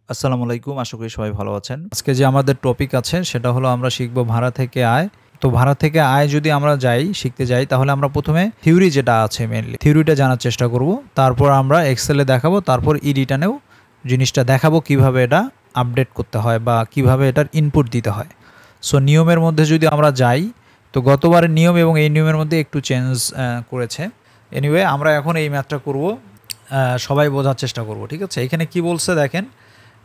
আসসালামু আলাইকুম। আশা করি সবাই ভালো আছেন। আজকে যে আমাদের টপিক আছে সেটা হলো আমরা শিখব ভাড়া থেকে আয়। তো ভাড়া থেকে আয় যদি আমরা শিখতে যাই তাহলে আমরা প্রথমে থিওরি যেটা আছে মেইনলি থিওরিটা জানার চেষ্টা করব। তারপর আমরা এক্সেলে দেখাবো, তারপর রিটার্নেও জিনিসটা দেখাবো কিভাবে এটা আপডেট করতে হয় বা কিভাবে এটার ইনপুট দিতে হয়। সো নিয়মের মধ্যে যদি আমরা যাই তো গতবারের নিয়ম এবং এই নিয়মের মধ্যে একটু চেঞ্জ করেছে। এনিওয়ে আমরা এখন এই ম্যাথটা করব, সবাই বোঝার চেষ্টা করব। ঠিক আছে, এখানে কি বলছে দেখেন।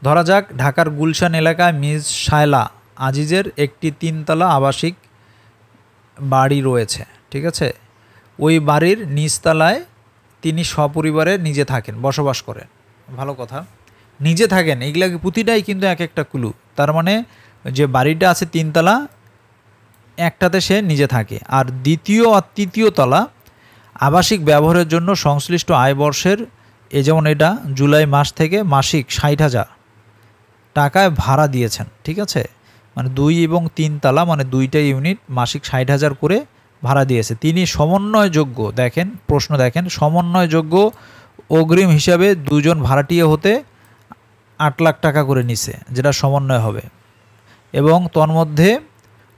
ধরা যাক ঢাকার গুলশান এলাকায় মিস শায়লা আজিজের একটি 3তলা আবাসিক বাড়ি রয়েছে। ঠিক আছে, ওই বাড়ির নিচতলায় তিনি সপরিবারে নিজে থাকেন, বসবাস করেন। ভালো কথা, নিজে থাকেন, এগুলা প্রতিটাই কিন্তু এক একটা ক্লু। তার মানে যে বাড়িটা আছে 3তলা, একটাতে সে নিজে থাকে, আর দ্বিতীয় আর তৃতীয় তলা আবাসিক ব্যবহারের জন্য সংশ্লিষ্ট আয় বর্ষের যেমন এটা জুলাই মাস থেকে মাসিক 60,000 টাকায় ভাড়া দিয়েছেন। ঠিক আছে, মানে 2 এবং 3 তলা মানে দুইটা ইউনিট মাসিক 60,000 করে ভাড়া দিয়েছে। তিনি সমন্বয়যোগ্য, দেখেন প্রশ্ন দেখেন, সমন্বয়যোগ্য অগ্রিম হিসাবে দুজন ভাড়াটিয়া হতে 8 লাখ টাকা করে নিছে, যেটা সমন্বয় হবে। এবং তন্মধ্যে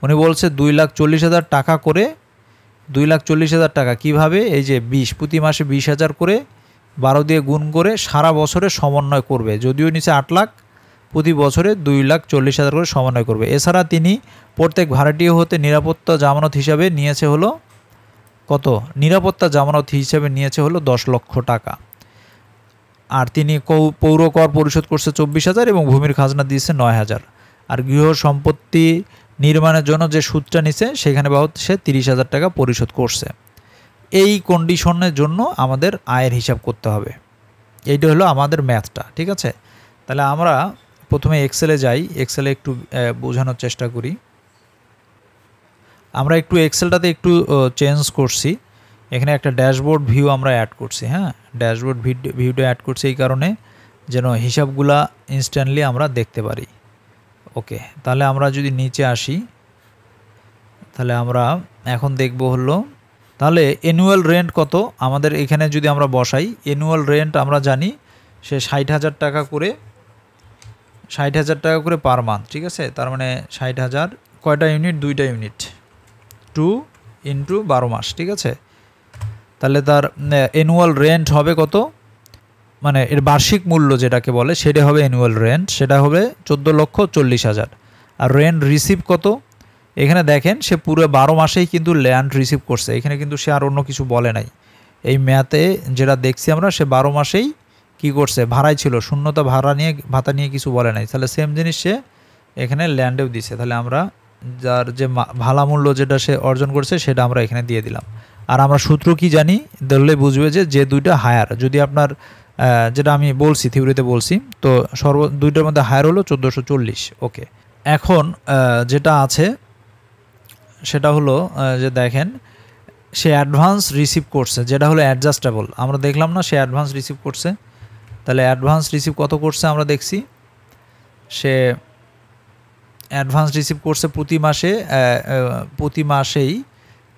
উনি বলছে 2,40,000 টাকা করে, 2,40,000 টাকা কীভাবে, এই যে 20 প্রতি মাসে 20,000 করে 12 দিয়ে গুণ করে সারা বছরে সমন্বয় করবে। যদিও নিচে 8 লাখ, প্রতি বছরে 2,40,000 করে সমন্বয় করবে। এছাড়া তিনি প্রত্যেক ভাড়াটিয়া হতে নিরাপত্তা জামানত হিসাবে নিয়েছে হলো কত, নিরাপত্তা জামানত হিসাবে নিয়েছে হলো 10 লক্ষ টাকা। আর তিনি পৌর কর পরিশোধ করছে 24,000 এবং ভূমির খাজনা দিয়েছে 9,000। আর গৃহ সম্পত্তি নির্মাণের জন্য যে সুদটা নিছে সেখানে বাবদ সে 30,000 টাকা পরিশোধ করছে। এই কন্ডিশনের জন্য আমাদের আয়ের হিসাব করতে হবে। এইটা হলো আমাদের ম্যাথটা। ঠিক আছে, তাহলে আমরা প্রথমে এক্সেলে যাই, এক্সেলে একটু বোঝানোর চেষ্টা করি। আমরা একটু এক্সেলটাতে একটু চেঞ্জ করছি, এখানে একটা ড্যাশবোর্ড ভিউ আমরা অ্যাড করছি। হ্যাঁ, ড্যাশবোর্ড ভিউটা অ্যাড করছি এই কারণে যেন হিসাবগুলা ইনস্ট্যান্টলি আমরা দেখতে পারি। ওকে, তাহলে আমরা যদি নিচে আসি তাহলে আমরা এখন দেখব হলো, তাহলে অ্যানুয়াল রেন্ট কত আমাদের এখানে যদি আমরা বসাই, অ্যানুয়াল রেন্ট আমরা জানি সে 60,000 টাকা করে, 60,000 টাকা করে পার মান্থ। ঠিক আছে, তার মানে 60,000 কয়টা ইউনিট, 2টা ইউনিট, 2 × 12 মাস। ঠিক আছে, তাহলে তার অ্যানুয়াল রেন্ট হবে কত, মানে এর বার্ষিক মূল্য যেটাকে বলে সেটা হবে অ্যানুয়াল রেন্ট, সেটা হবে 14,40,000। আর রেন্ট রিসিভ কত, এখানে দেখেন সে পুরো 12 মাসেই কিন্তু ল্যান্ড রিসিভ করছে, এখানে কিন্তু সে আর অন্য কিছু বলে নাই। এই ম্যাথে যেটা দেখছি আমরা, সে 12 মাসেই কি করছে, ভাড়াই ছিল, শূন্যতা ভাতা নিয়ে কিছু বলে নাই। তাহলে সেম জিনিস সে এখানে ল্যান্ডেও দিছে। তাহলে আমরা যার যে ভাড়া মূল্য যেটা সে অর্জন করছে সেটা আমরা এখানে দিয়ে দিলাম। আর আমরা সূত্র কি জানি, ধরলে বুঝবে যে দুইটা হায়ার, যদি আপনার যেটা আমি বলছি থিওরিতে বলছি, তো দুইটার মধ্যে হায়ার হলো 1440। ওকে, এখন যেটা আছে সেটা হলো যে দেখেন সে অ্যাডভান্স রিসিভ করছে, যেটা হলো অ্যাডজাস্টেবল। আমরা দেখলাম না সে অ্যাডভান্স রিসিভ করছে, তাহলে অ্যাডভান্স রিসিভ কত করছে আমরা দেখছি, সে অ্যাডভান্স রিসিভ করছে প্রতি মাসেই।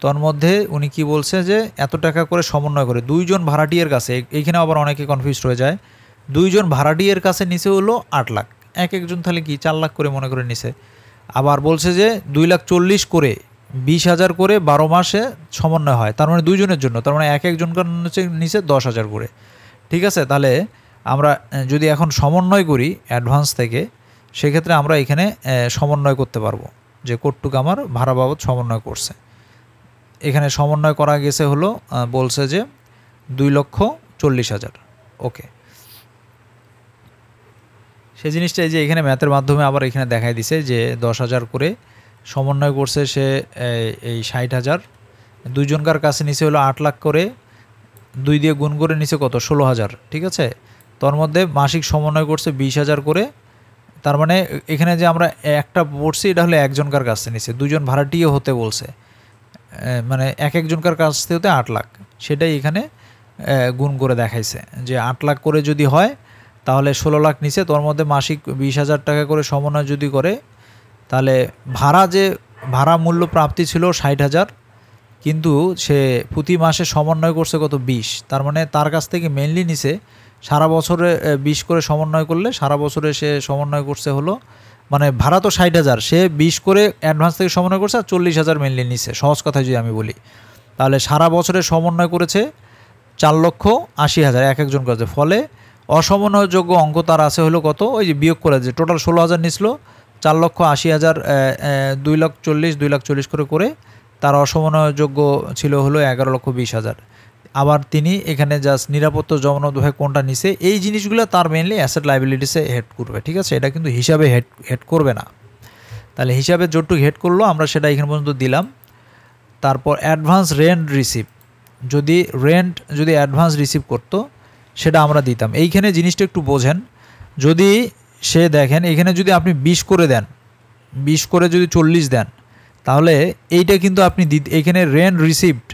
তোর মধ্যে উনি কি বলছে যে এত টাকা করে সমন্বয় করে দুইজন ভাড়াটিয়ার কাছে, এইখানে আবার অনেকে কনফিউজড হয়ে যায়, দুইজন ভাড়াটিয়ার কাছে নিচে হলো 8 লাখ, এক একজন তাহলে কি 4 লাখ করে মনে করে নিছে। আবার বলছে যে 2,40,000 করে 20,000 করে 12 মাসে সমন্বয় হয়, তার মানে দুইজনের জন্য, তার মানে এক একজনকার নিচে 10,000 করে। ঠিক আছে, তাহলে আমরা যদি এখন সমন্বয় করি অ্যাডভান্স থেকে, সেক্ষেত্রে আমরা এখানে সমন্বয় করতে পারবো যে কতটুক আমার ভাড়া বাবদ সমন্বয় করছে। এখানে সমন্বয় করা গেছে হলো, বলছে যে 2,40,000। ওকে, সেই জিনিসটা এই যে এখানে ম্যাথের মাধ্যমে আবার এখানে দেখাই দিছে যে 10,000 করে সমন্বয় করছে সে, এই 60,000 দুইজনকার কাছে নিচে হলো 8 লাখ করে, 2 দিয়ে গুণ করে নিচে কত, 16,000। ঠিক আছে, তোর মধ্যে মাসিক সমন্বয় করছে 20,000 করে, তার মানে এখানে যে আমরা একটা পড়ছি এটা হলো একজনকার কাছে নিচে, দুজন ভাড়াটিয়া হতে বলছে, মানে এক একজনকার কাছ থেকে 8 লাখ, সেটাই এখানে গুণ করে দেখাইছে যে 8 লাখ করে যদি হয় তাহলে 16 লাখ নিচে, তোর মধ্যে মাসিক 20,000 টাকা করে সমন্বয় যদি করে, তাহলে ভাড়া মূল্য প্রাপ্তি ছিল 60,000, কিন্তু সে প্রতি মাসে সমন্বয় করছে কত, 20, তার মানে তার কাছ থেকে মেনলি নিছে সারা বছরে 20 করে সমন্বয় করলে সারা বছরে সে সমন্বয় করছে হলো মানে ভাড়া তো 60,000, সে 20 করে অ্যাডভান্স থেকে সমন্বয় করছে আর 40,000 মেনলি নিছে, সহজ কথায় যদি আমি বলি। তাহলে সারা বছরে সমন্বয় করেছে 4,80,000 এক একজন কাছে। ফলে অসমন্বয়যোগ্য অঙ্ক তার আছে হলো কত, ওই যে বিয়োগ করে যে টোটাল 16,000 নিছিল, 4,80,000 2,40,000 2,40,000 করে তার অসমন্বয়যোগ্য ছিল হলো 11,20,000। আবার তিনি এখানে জাস্ট নিরাপত্তা জমানত ভাই কোনটা নিছে, এই জিনিসগুলো তার মেনলি অ্যাসেট লাইবিলিটিসে হেড করবে, ঠিক আছে। এটা কিন্তু হিসাবে হেড করবে না। তাহলে হিসাবে যতটুকু হেড করলো আমরা সেটা এখানে পর্যন্ত দিলাম। তারপর অ্যাডভান্স রেন্ট রিসিভ, যদি অ্যাডভান্স রিসিভ করতো সেটা আমরা দিতাম। এইখানে জিনিসটা একটু বোঝেন, যদি সে দেখেন এখানে যদি আপনি 20 করে দেন, 20 করে যদি 40 দেন, তাহলে এইটা কিন্তু আপনি এইখানে রেন্ট রিসিভড,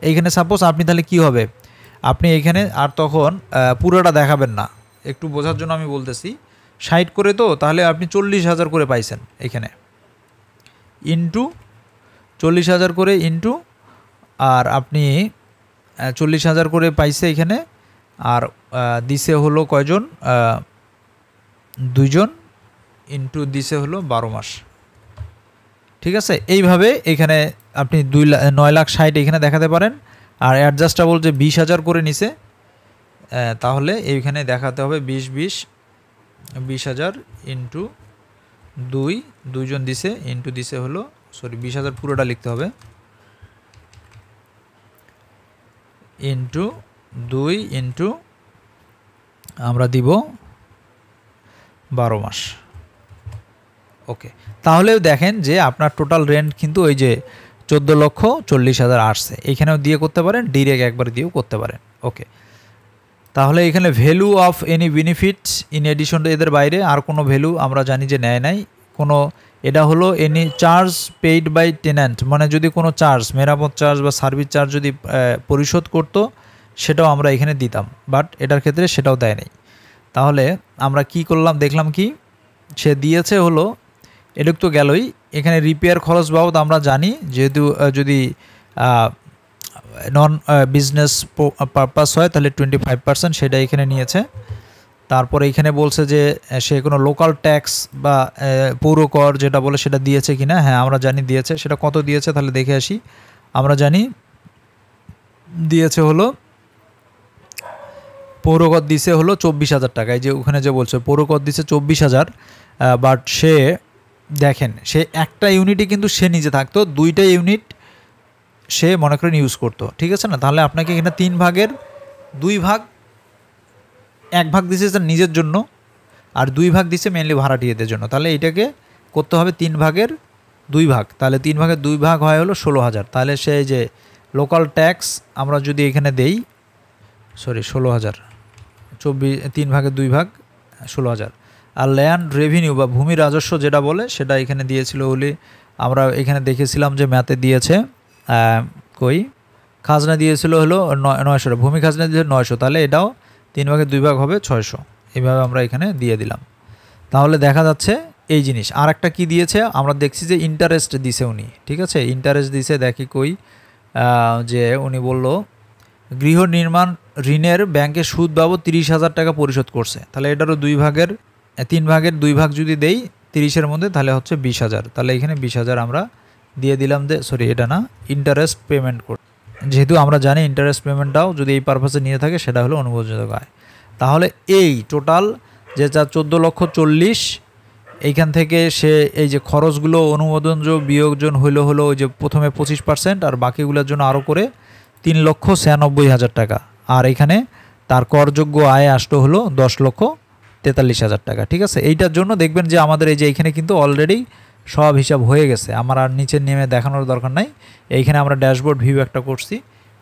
এইখানে সাপোজ আপনি তাহলে কি হবে, আপনি এখানে আর তখন পুরোটা দেখাবেন না, একটু বোঝার জন্য আমি বলতেছি। 60 করে তো তাহলে আপনি 40,000 করে পাইছেন এখানে, ইন্টু 40,000 করে ইন্টু, আর আপনি 40,000 করে পাইছে এখানে, আর দিছে হলো কয়জন, 2 জন, ইন্টু দিছে হলো 12 মাস, ঠিক আছে। এইভাবে এখানে আপনি 9,60,000 এখানে দেখাতে পারেন। আর অ্যাডজাস্টেবল যে 20,000 করে নিছে, তাহলে এইখানে দেখাতে হবে 20,000 ইন্টু 2 জন দিছে, ইন্টু দিছে হলো 20,000 পুরোটা লিখতে হবে, ইন্টু 2 ইন্টু আমরা দিব 12 মাস। ওকে, তাহলেও দেখেন যে আপনার টোটাল রেন্ট কিন্তু ওই যে 14,40,000 আসছে। এখানেও দিয়ে করতে পারেন, ডিরেক্ট একবার দিয়েও করতে পারেন। ওকে, তাহলে এখানে value of any benefits in addition, এদের বাইরে আর কোনো ভ্যালু আমরা জানি যে নেয় নাই কোনো। এটা হলো any charge paid by tenant, মানে যদি কোনো চার্জ, মেরামত চার্জ বা সার্ভিস চার্জ যদি পরিশোধ করতো সেটাও আমরা এখানে দিতাম, বাট এটার ক্ষেত্রে সেটাও দেয় নাই। তাহলে আমরা কি করলাম, দেখলাম কি সে দিয়েছে হলো, এটা তো গেলই। এখানে রিপেয়ার খরচ বাবদ আমরা জানি, যেহেতু যদি নন বিজনেস পারপাস হয় তাহলে 25% সেটা এখানে নিয়েছে। তারপরে এখানে বলছে যে সে কোনো লোকাল ট্যাক্স বা পৌর কর যেটা বলে সেটা দিয়েছে কিনা, হ্যাঁ আমরা জানি দিয়েছে। সেটা কত দিয়েছে তাহলে দেখে আসি। আমরা জানি দিয়েছে হলো, পৌরকর দিছে হলো 24,000 টাকা। এই যে ওখানে যে বলছে পৌরকর দিছে 24,000, বাট সে দেখেন সে একটা ইউনিটই কিন্তু সে নিজে থাকতো, 2টা ইউনিট সে মনে করেন ইউজ করতো, ঠিক আছে না। তাহলে আপনাকে এখানে 3 ভাগের 2 ভাগ, 1 ভাগ দিছে তার নিজের জন্য আর 2 ভাগ দিছে মেনলি ভাড়াটিয়াদের জন্য। তাহলে এইটাকে করতে হবে 3 ভাগের 2 ভাগ, তাহলে 3 ভাগের 2 ভাগ হয় হলো 16,000। তাহলে সেই যে লোকাল ট্যাক্স আমরা যদি এখানে দেই, 16,000, 3 ভাগের 2 ভাগ 16,000। আর ল্যান্ড রেভিনিউ বা ভূমি রাজস্ব যেটা বলে সেটা এখানে দিয়েছিল বলে আমরা এখানে দেখেছিলাম যে ম্যাথে দিয়েছে, খাজনা দিয়েছিল হলো 900, ভূমি খাজনা দিয়েছে 900, তাহলে এটাও 3 ভাগের 2 ভাগ হবে 600। এইভাবে আমরা এখানে দিয়ে দিলাম। তাহলে দেখা যাচ্ছে এই জিনিস। আর একটা কী দিয়েছে আমরা দেখছি যে ইন্টারেস্ট দিছে উনি, ঠিক আছে, ইন্টারেস্ট দিছে। দেখি যে উনি বলল গৃহ নির্মাণ ঋণের ব্যাংকে সুদ বাবদ 30,000 টাকা পরিশোধ করছে। তাহলে এটারও 3 ভাগের 2 ভাগ যদি দেই 30-এর মধ্যে, তাহলে হচ্ছে 20,000। তাহলে এখানে 20,000 আমরা দিয়ে দিলাম। এটা না, ইন্টারেস্ট পেমেন্ট করে, যেহেতু আমরা জানি ইন্টারেস্ট পেমেন্টটাও যদি এই পারপাসে নিয়ে থাকে সেটা হলো অনুমোদনযোগ্য আয়। তাহলে এই টোটাল যে 14,40,000, এইখান থেকে সে এই যে খরচগুলো অনুমোদনযোগ্য বিয়োগজন হলো ওই যে প্রথমে 25% আর বাকিগুলোর জন্য আরও করে 3,96,000 টাকা। আর এখানে তার করযোগ্য আয় আসলো হলো 10,43,000 টাকা, ঠিক আছে। এইটার জন্য দেখবেন যে আমাদের এই যে এইখানে কিন্তু অলরেডি সব হিসাব হয়ে গেছে, আমার আর নিচে নেমে দেখানোর দরকার নাই। এইখানে আমরা ড্যাশবোর্ড ভিউ একটা করছি,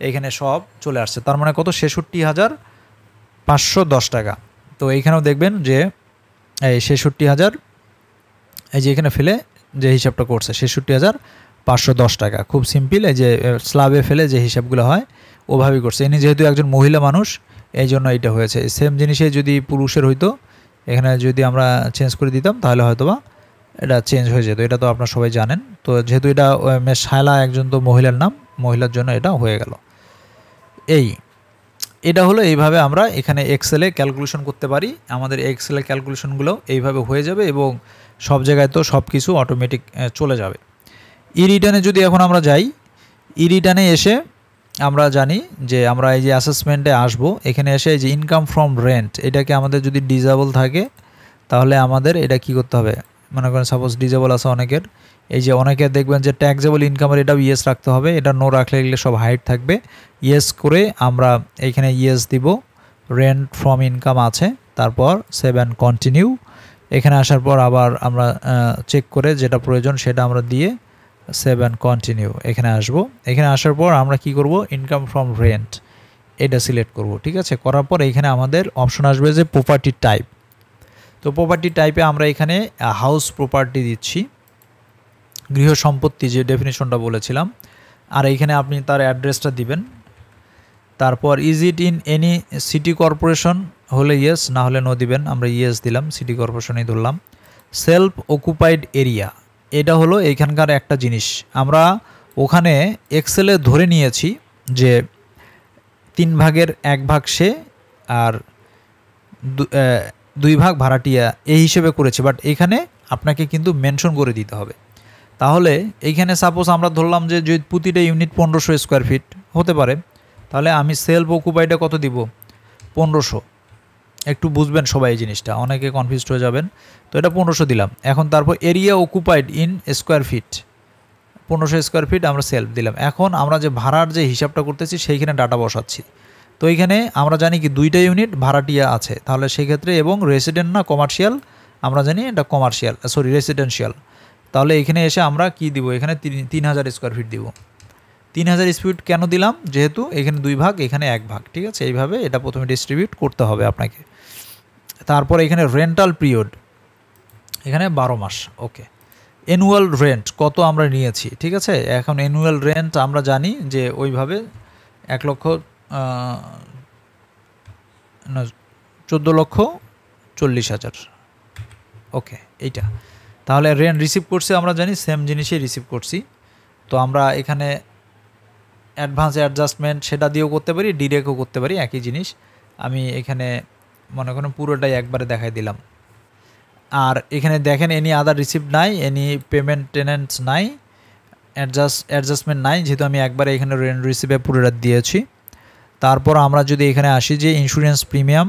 এইখানে সব চলে আসছে। তার মানে কত, 66,510 টাকা। তো এইখানেও দেখবেন যে এই 66,000, এই যে এখানে ফেলে যে হিসাবটা করছে 66,510 টাকা। খুব সিম্পল, এই যে স্ল্যাবে ফেলে যে হিসাবগুলো হয় ওভাবেই করছে। ইনি যেহেতু একজন মহিলা মানুষ এই জন্য এইটা হয়েছে। সেম জিনিসে যদি পুরুষের হইতো, এখানে যদি আমরা চেঞ্জ করে দিতাম তাহলে হয়তোবা এটা চেঞ্জ হয়ে যেত। এটা তো আপনারা সবাই জানেন। তো যেহেতু এটা শায়লা একজন তো মহিলার নাম, মহিলার জন্য এটা হয়ে গেল। এই এটা হলো এইভাবে আমরা এখানে এক্সেলে ক্যালকুলেশন করতে পারি। আমাদের এক্সেলে ক্যালকুলেশনগুলো এইভাবে হয়ে যাবে এবং সব জায়গায় তো সব কিছু অটোমেটিক চলে যাবে। ই রিটার্নে যদি এখন আমরা যাই, ই রিটার্নে এসে আমরা জানি যে আমরা এই যে অ্যাসেসমেন্টে আসব, এখানে এসে এই যে ইনকাম ফ্রম রেন্ট এটাকে আমাদের যদি ডিজেবল থাকে তাহলে আমাদের এটা কি করতে হবে, মনে করেন সাপোজ ডিজেবল আছে অনেকের, এই যে অনেকের দেখবেন যে ট্যাক্সেবল ইনকামের এটাও ইয়েস রাখতে হবে, এটা নো রাখলে এগুলো সব হাইড থাকবে। ইয়েস করে আমরা এইখানে ইয়েস দিব, রেন্ট ফ্রম ইনকাম আছে, তারপর সেভ অ্যান্ড কন্টিনিউ। এখানে আসার পর আবার আমরা চেক করে যেটা প্রয়োজন সেটা আমরা দিয়ে সেভ অ্যান্ড কন্টিনিউ এখানে আসব। এখানে আসার পর আমরা কি করব, ইনকাম ফ্রম রেন্ট এটা সিলেক্ট করব। ঠিক আছে, করার পর এখানে আমাদের অপশন আসবে যে প্রপার্টি টাইপ। তো প্রপার্টি টাইপে আমরা এখানে হাউস প্রপার্টি দিচ্ছি, গৃহ সম্পত্তি যে ডেফিনেশনটা বলেছিলাম, আর এইখানে আপনি তার অ্যাড্রেসটা দিবেন। তারপর is it in any city corporation হলে ইয়েস, না হলে নো দিবেন। আমরা ইয়েস দিলাম, সিটি কর্পোরেশনই ধরলাম। সেলফ অকুপাইড এরিয়া এটা হলো এইখানকার একটা জিনিস, আমরা ওখানে এক্সেলে ধরে নিয়েছি যে 3 ভাগের 1 ভাগ সে আর 2 ভাগ ভাড়াটিয়া এই হিসেবে করেছে, বাট এখানে আপনাকে কিন্তু মেনশন করে দিতে হবে। তাহলে এইখানে সাপোজ আমরা ধরলাম যে প্রতিটা ইউনিট 1500 স্কোয়ার ফিট হতে পারে, তাহলে আমি সেলফ অকুপাইডে কত দিব, 1500। একটু বুঝবেন সবাই এই জিনিসটা, অনেকে কনফিউজড হয়ে যাবেন। তো এটা 1500 দিলাম। এখন তারপর area occupied in square feet, 1500 square feet আমরা সেলফ দিলাম। এখন আমরা যে ভাড়ার যে হিসাবটা করতেছি সেইখানে ডাটা বসাচ্ছি। তো এইখানে আমরা জানি কি 2টা ইউনিট ভাড়াটিয়া আছে, তাহলে সেই ক্ষেত্রে এবং রেসিডেন্ট না কমার্শিয়াল, আমরা জানি এটা কমার্শিয়াল, সরি রেসিডেন্সিয়াল। তাহলে এখানে এসে আমরা কি দিব, এখানে 3000 স্কোয়ার ফিট দিব। 3000 স্কোয়ার ফিট কেন দিলাম, যেহেতু এখানে 2 ভাগ এখানে 1 ভাগ। ঠিক আছে, এইভাবে এটা প্রথমে ডিস্ট্রিবিউট করতে হবে আপনাকে। তারপর এখানে রেন্টাল পিরিয়ড এখানে 12 মাস। ওকে, অ্যানুয়াল রেন্ট কত আমরা নিয়েছি। ঠিক আছে, এখন অ্যানুয়াল রেন্ট আমরা জানি যে ওইভাবে 14,40,000। ওকে, এইটা তাহলে রেন্ট রিসিভ করছি, আমরা জানি সেম জিনিসই রিসিভ করছি। তো আমরা এখানে অ্যাডভান্স অ্যাডজাস্টমেন্ট সেটা দিয়েও করতে পারি, ডিরেক্টও করতে পারি, একই জিনিস। আমি এখানে মনে করেন পুরোটাই একবারে দেখাই দিলাম। আর এখানে দেখেন এনি আদার রিসিপ্ট নাই, এনি পেমেন্ট টেনেন্টস নাই, অ্যাডজাস্টমেন্ট নাই, যেহেতু আমি একবারে এখানে রেন্ট রিসিপে পুরোটা দিয়েছি। তারপর আমরা যদি এখানে আসি যে ইন্স্যুরেন্স প্রিমিয়াম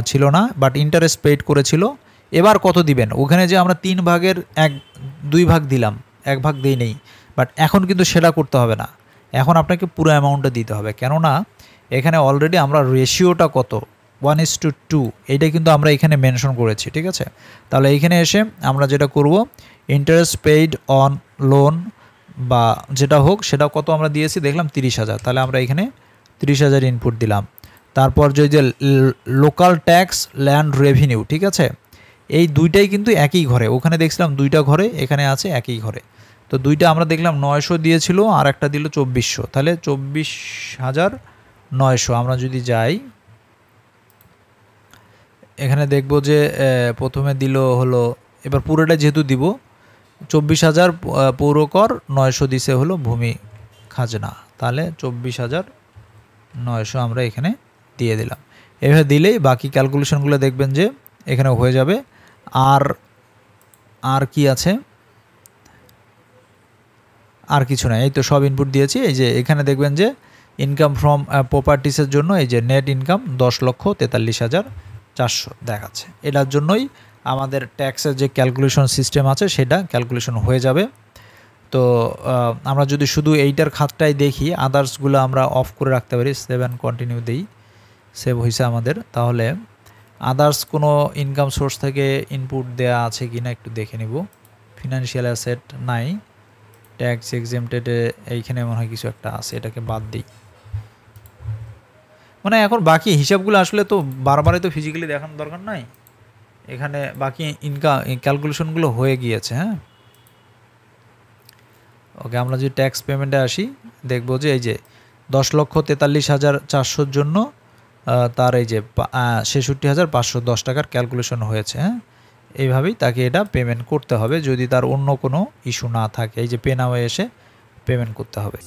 ছিল না, বাট ইন্টারেস্ট পেইড করেছিল, এবার কত দিবেন। ওখানে যে আমরা 3 ভাগের 2 ভাগ দিলাম, 1 ভাগ দিই নেই, বাট এখন কিন্তু সেটা করতে হবে না, এখন আপনাকে পুরো অ্যামাউন্টটা দিতে হবে। কেননা এখানে অলরেডি আমরা রেশিওটা কত, 1:2 এইটা কিন্তু আমরা এখানে মেনশন করেছি। ঠিক আছে, তাহলে এইখানে এসে আমরা যেটা করব, ইন্টারেস্ট পেইড অন লোন বা যেটা হোক সেটা কত আমরা দিয়েছি দেখলাম 30,000, তাহলে আমরা এখানে 30,000 ইনপুট দিলাম। তারপর যে লোকাল ট্যাক্স, ল্যান্ড রেভিনিউ, ঠিক আছে, এই দুইটাই কিন্তু একই ঘরে, ওখানে দেখছিলাম 2টা ঘরে, এখানে আছে একই ঘরে। তো 2টা আমরা দেখলাম 900 দিয়েছিল আর একটা দিল 2400, তাহলে 24,900। আমরা যদি যাই এখানে দেখব যে প্রথমে দিল হলো, এবার পুরোটা যেহেতু দিব 24,000 পৌরকর, 900 দিছে হলো ভূমি খাজনা, তাহলে 24,900 আমরা এখানে দিয়ে দিলাম। এভাবে দিলেই বাকি ক্যালকুলেশনগুলো দেখবেন যে এখানে হয়ে যাবে। আর কি আছে, আর কিছু না, এই তো সব ইনপুট দিয়েছি। এই যে এখানে দেখবেন যে ইনকাম ফ্রম প্রপার্টিসের জন্য এই যে নেট ইনকাম 10,43,400 দেখাচ্ছে। এটার জন্যই আমাদের ট্যাক্সের যে ক্যালকুলেশন সিস্টেম আছে সেটা ক্যালকুলেশন হয়ে যাবে। তো আমরা যদি শুধু এইটার খাতটাই দেখি, আদার্সগুলো আমরা অফ করে রাখতে পারি, সেভ অ্যান্ড কন্টিনিউ দিই, সেভ হয়েছে আমাদের। তাহলে আদার্স কোনো ইনকাম সোর্স থেকে ইনপুট দেয়া আছে কি না একটু দেখে নিব। ফিনান্সিয়াল অ্যাসেট নাই, ট্যাক্স এক্সেমটেডে এইখানে মনে হয় কিছু একটা আছে, এটাকে বাদ দিই। মানে এখন বাকি হিসাবগুলো আসলে তো বারবারই তো ফিজিক্যালি দেখানোর দরকার নাই, এখানে বাকি ইনকাম ক্যালকুলেশনগুলো হয়ে গিয়েছে। হ্যাঁ, ওকে, আমরা যদি ট্যাক্স পেমেন্টে আসি দেখব যে এই যে 10,43,400 জন্য তার এই যে 66,510 টাকার ক্যালকুলেশন হয়েছে। হ্যাঁ, এইভাবেই তাকে এটা পেমেন্ট করতে হবে যদি তার অন্য কোনো ইস্যু না থাকে, এই যে পে নাও এসে পেমেন্ট করতে হবে।